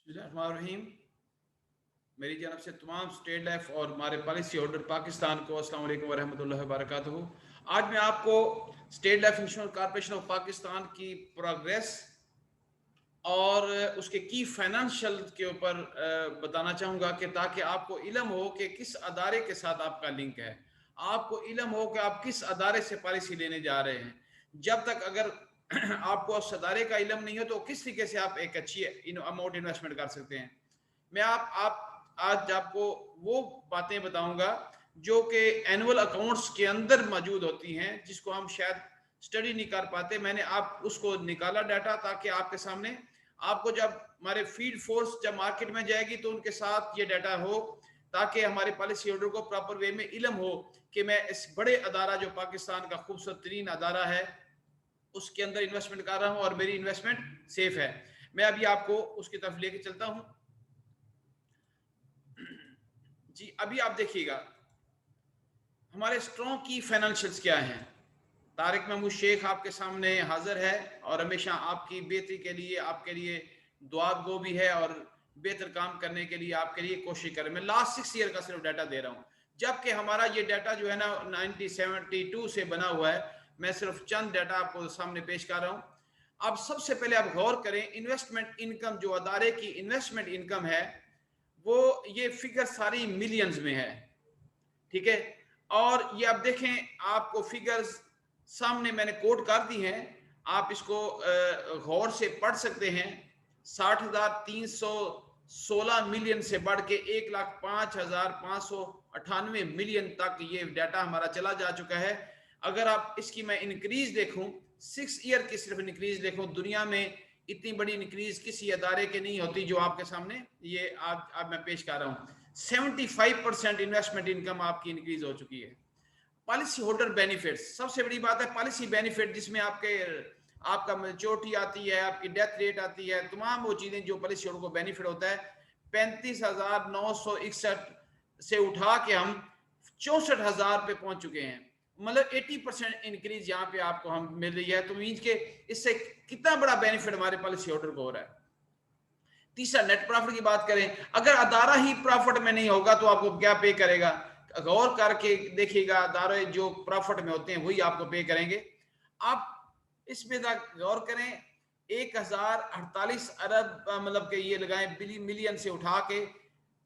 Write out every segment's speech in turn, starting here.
बिस्मिल्लाहिर्रहमानिर्रहीम। मेरी जानब से तमाम स्टेट लाइफ और हमारे पॉलिसी होल्डर पाकिस्तान को अस्सलाम वालेकुम वरहमतुल्लाहि वबरकातुहू। आज मैं आपको state life insurance corporation of Pakistan की प्रोग्रेस और उसके की फाइनेंशियल के ऊपर बताना चाहूँगा कि ताकि आपको इल्म हो कि किस अदारे के साथ आपका लिंक है, आपको इल्म हो कि आप किस अदारे से पॉलिसी लेने जा रहे हैं। जब तक अगर आपको उस अदारे का इल्म नहीं हो तो किस तरीके से आप एक अच्छी अमाउंट इन्वेस्टमेंट कर सकते हैं। मैं आप आज आपको वो बातें बताऊंगा जो कि एनुअल अकाउंट्स के अंदर मौजूद होती हैं, जिसको हम शायद स्टडी नहीं कर पाते। मैंने आप उसको निकाला डाटा ताकि आपके सामने आपको जब हमारे फील्ड फोर्स जब मार्केट में जाएगी तो उनके साथ ये डाटा हो, ताकि हमारे पॉलिसी होल्डर को प्रॉपर वे में इल्म हो कि मैं इस बड़े अदारा जो पाकिस्तान का खूबसूरत तरीन अदारा है उसके अंदर इन्वेस्टमेंट कर रहा हूं और मेरी इन्वेस्टमेंट सेफ है। मैं अभी आपको उसकी तरफ लेके चलता हूं। जी, अभी आप देखिएगा हमारे स्ट्रॉन्ग की फाइनेंशियल्स क्या हैं। तारिक महमूद शेख आपके सामने हाजिर है और हमेशा आपकी बेहतरी के लिए, आपके लिए दुआ गो भी है और बेहतर काम करने के लिए आपके लिए कोशिश करें। मैं लास्ट 6 ईयर का सिर्फ डाटा दे रहा हूँ, जबकि हमारा ये डाटा जो है ना 1972 से बना हुआ है। मैं सिर्फ चंद डाटा आपको सामने पेश कर रहा हूँ। अब सबसे पहले आप गौर करें, इन्वेस्टमेंट इनकम जो अदारे की इन्वेस्टमेंट इनकम है वो ये फिगर सारी मिलियंस में है, ठीक है। और ये आप देखें, आपको फिगर्स सामने मैंने कोट कर दी हैं, आप इसको गौर से पढ़ सकते हैं। 60,316 मिलियन से बढ़ के 1,05,598 मिलियन तक ये डाटा हमारा चला जा चुका है। अगर आप इसकी मैं इंक्रीज देखूं, 6 ईयर की सिर्फ इंक्रीज देखूं, दुनिया में इतनी बड़ी इंक्रीज किसी अदारे के नहीं होती जो आपके सामने ये आज मैं पेश कर रहा हूं। 75% इन्वेस्टमेंट इनकम आपकी इंक्रीज हो चुकी है। पॉलिसी होल्डर बेनिफिट्स सबसे बड़ी बात है। पॉलिसी बेनिफिट जिसमें आपका मैच्योरिटी आती है, आपकी डेथ रेट आती है, तमाम वो चीजें जो पॉलिसी होल्डर को बेनिफिट होता है। 35,961 से उठा के हम 64,000 पे पहुंच चुके हैं। मतलब 80% इंक्रीज यहाँ पे आपको हम मिल रही है। तो मीन्स के इससे कितना बड़ा बेनिफिट हमारे पॉलिसी होल्डर को हो रहा है। तीसरा, नेट प्रॉफिट की बात करें, अगर अदारा ही प्रॉफिट में नहीं होगा तो आपको क्या पे करेगा। गौर करके देखिएगा, अदारे जो प्रॉफिट में होते हैं वही आपको पे करेंगे। आप इसमें गौर करें, 1,048 अरब मतलब के ये लगाएं मिलियन से उठा के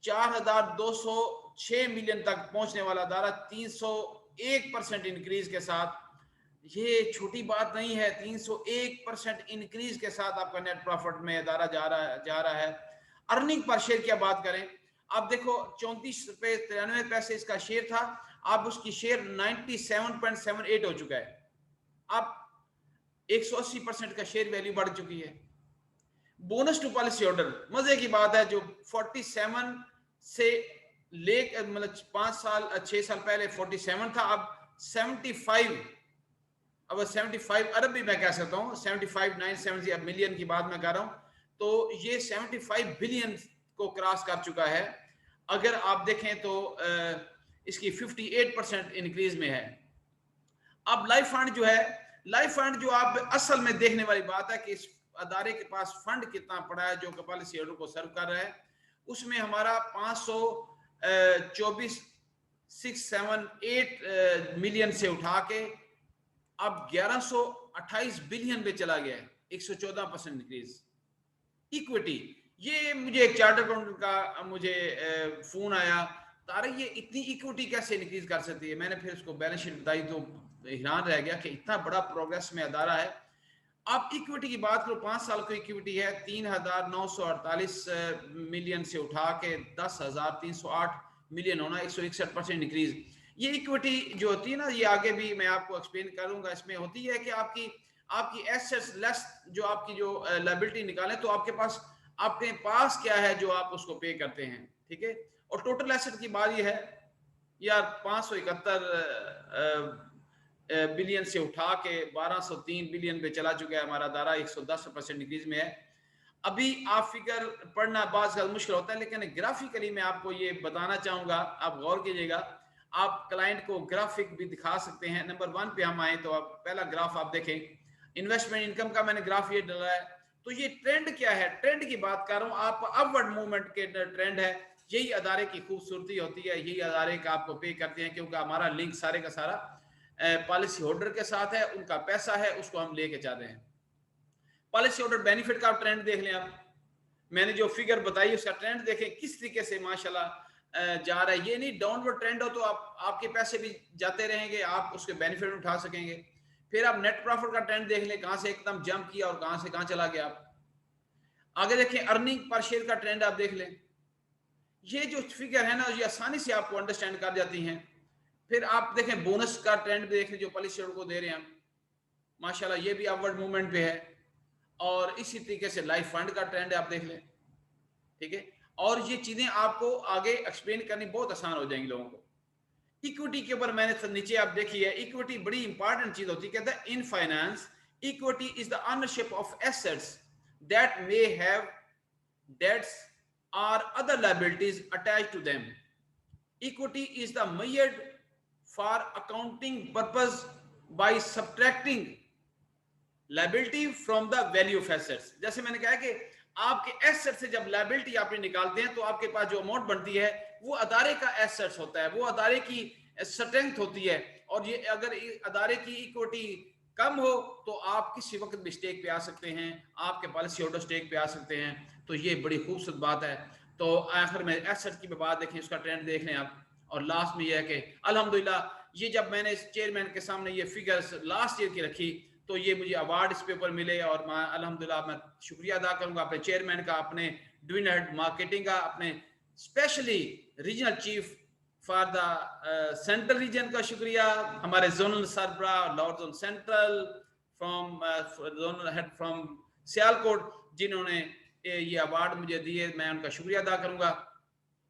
4,206 मिलियन तक पहुंचने वाला अदारा 301% इंक्रीज के साथ। ये छोटी बात नहीं है, 301% इंक्रीज के साथ आपका नेट प्रॉफिट में अदारा जा रहा है। अर्निंग पर शेयर की बात करें, आप देखो 34 रुपए 93 पैसे इसका शेयर था, अब उसकी शेयर 97.78 हो चुका है। अब 180% का शेयर वैल्यू बढ़ चुकी है। बोनस टू पॉलिसी होल्डर, मजे की बात है, जो 47 से ले मतलब 6 साल पहले 47 था, अब 75, अब 75 अरब भी मैं कह सकता हूँ, 75,970 अब मिलियन की बात मैं कर रहा हूँ, तो ये 75 बिलियन को क्रॉस कर चुका है। अगर आप देखें तो इसकी 58% इंक्रीज में है। अब लाइफ फंड जो है, लाइफ फंड जो आप असल में देखने वाली बात है कि इस अदारे के पास फंड कितना पड़ा है जो पॉलिसी होल्डर को सर्व कर रहा है। उसमें हमारा 524 678 मिलियन से उठा के अब 1128 बिलियन पे चला गया है, 114% इंक्रीज। इक्विटी, ये मुझे एक चार्टर अकाउंटेंट का मुझे फोन आया, तारे ये इतनी इक्विटी कैसे इंक्रीज कर सकती है। मैंने फिर उसको बैलेंस शीट बताई तो हैरान रह गया कि इतना बड़ा प्रोग्रेस में अदारा है। आप इक्विटी की बात करो, 5 साल की इक्विटी है 3,948 मिलियन से उठा के 10,308 मिलियन होना, 161% इंक्रीज। ये इक्विटी जो होती है ना, ये आगे भी मैं आपको एक्सप्लेन करूंगा। इसमें होती है कि आपकी एसेट्स लेस जो आपकी जो लायबिलिटी निकालें तो आपके पास क्या है जो आप उसको पे करते हैं, ठीक है। और टोटल एसेट की बात ये है यार, 571 बिलियन से उठा के 1203 बिलियन पे चला चुका है हमारा अदारा, 110% इंक्रीज में है। अभी आप फिगर पढ़ना बात मुश्किल होता है, लेकिन ग्राफिकली मैं आपको ये बताना चाहूंगा, आप गौर कीजिएगा। आप क्लाइंट को ग्राफिक भी दिखा सकते हैं। नंबर 1 पे हम आए तो आप पहला ग्राफ आप देखें, इन्वेस्टमेंट इनकम का मैंने ग्राफ ये डाला है। तो ये ट्रेंड क्या है, ट्रेंड की बात कर रहा हूं, आप अपवर्ड मूवमेंट के ट्रेंड है। यही अदारे की खूबसूरती होती है, यही अदारे का आपको पे करते हैं, क्योंकि हमारा लिंक सारे का सारा पॉलिसी होल्डर के साथ है, उनका पैसा है, उसको हम लेके चाहते हैं। पॉलिसी होल्डर बेनिफिट का ट्रेंड देख लें आप, मैंने जो फिगर बताई उसका ट्रेंड देखें किस तरीके से माशाल्लाह जा रहा है। ये नहीं डाउनवर्ड ट्रेंड हो तो आपके पैसे भी जाते रहेंगे, आप उसके बेनिफिट उठा सकेंगे। फिर आप नेट प्रॉफिट का ट्रेंड देख लें, कहां से एकदम जंप किया और कहां से कहां चला गया। आप आगे देखें अर्निंग पर शेयर का ट्रेंड आप देख लें, ये जो फिगर है ना ये आसानी से आपको अंडरस्टैंड कर जाती हैं। फिर आप देखें बोनस का ट्रेंड देख लें जो पॉलिसी होल्डर को दे रहे हैं हम, माशाल्लाह ये भी अपवर्ड मूवमेंट पे है। और इसी तरीके से लाइफ फंड का ट्रेंड आप देख लें, ठीक है। और ये चीजें आपको आगे एक्सप्लेन करनी बहुत आसान हो जाएंगी लोगों को। इक्विटी के ऊपर मैंने नीचे आप देखी है, इक्विटी बड़ी इंपॉर्टेंट चीज होती है। कहता है in finance equity is the ownership of assets that may have debts or other liabilities attached to them. Equity is the measured for accounting purpose by subtracting liability from the value of assets. जैसे मैंने कहा कि आपके asset से जब liability आप निकालते हैं तो आपके पास जो अमाउंट बनती है वो अदारे का एसेट्स होता है, वो अदारे की स्ट्रेंथ होती है। और ये अगर अदारे की इक्विटी कम हो तो आप किसी वक्त भी स्टेक पे आ सकते हैं, आपके पॉलिसी होल्डर स्टेक पे आ सकते हैं। तो ये बड़ी खूबसूरत बात है। तो आखिर में एसेट की बात देखें, उसका ट्रेंड देख लें आप। और लास्ट में ये है कि अल्हम्दुलिल्लाह ये जब मैंने चेयरमैन के सामने ये फिगर्स लास्ट ईयर की रखी तो ये मुझे अवार्ड इस पेपर मिले। और मैं अल्हम्दुलिल्लाह मैं शुक्रिया अदा करूंगा अपने चेयरमैन का, अपने डिवीजन हेड मार्केटिंग का, अपने specially regional chief for the central region का शुक्रिया, हमारे जोनल सरबरा lord zone central from zonal head from Sialkot जिन्होंने ये अवार्ड मुझे दिए, मैं उनका शुक्रिया अदा करूंगा।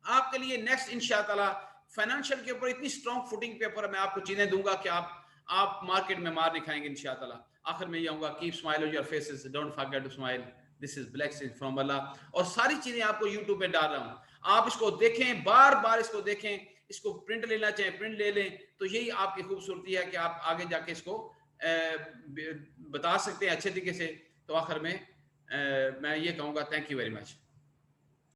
आपके लिए नेक्स्ट इंशाअल्लाह फाइनेंशियल के ऊपर इतनी स्ट्रॉन्ग फुटिंग पेपर मैं आपको चीजें दूंगा कि आप मार्केट में मार नहीं खाएंगे इंशाअल्लाह। आखिर में ये आऊंगा, keep smile on your faces, don't forget to smile, this is blessing from Allah. और सारी चीजें आपको यूट्यूब पे डाल रहा हूँ, आप इसको देखें, बार बार इसको देखें, इसको प्रिंट लेना चाहें प्रिंट ले लें। तो यही आपकी खूबसूरती है कि आप आगे जाके इसको बता सकते हैं अच्छे तरीके से। तो आखिर में मैं ये कहूँगा, थैंक यू वेरी मच।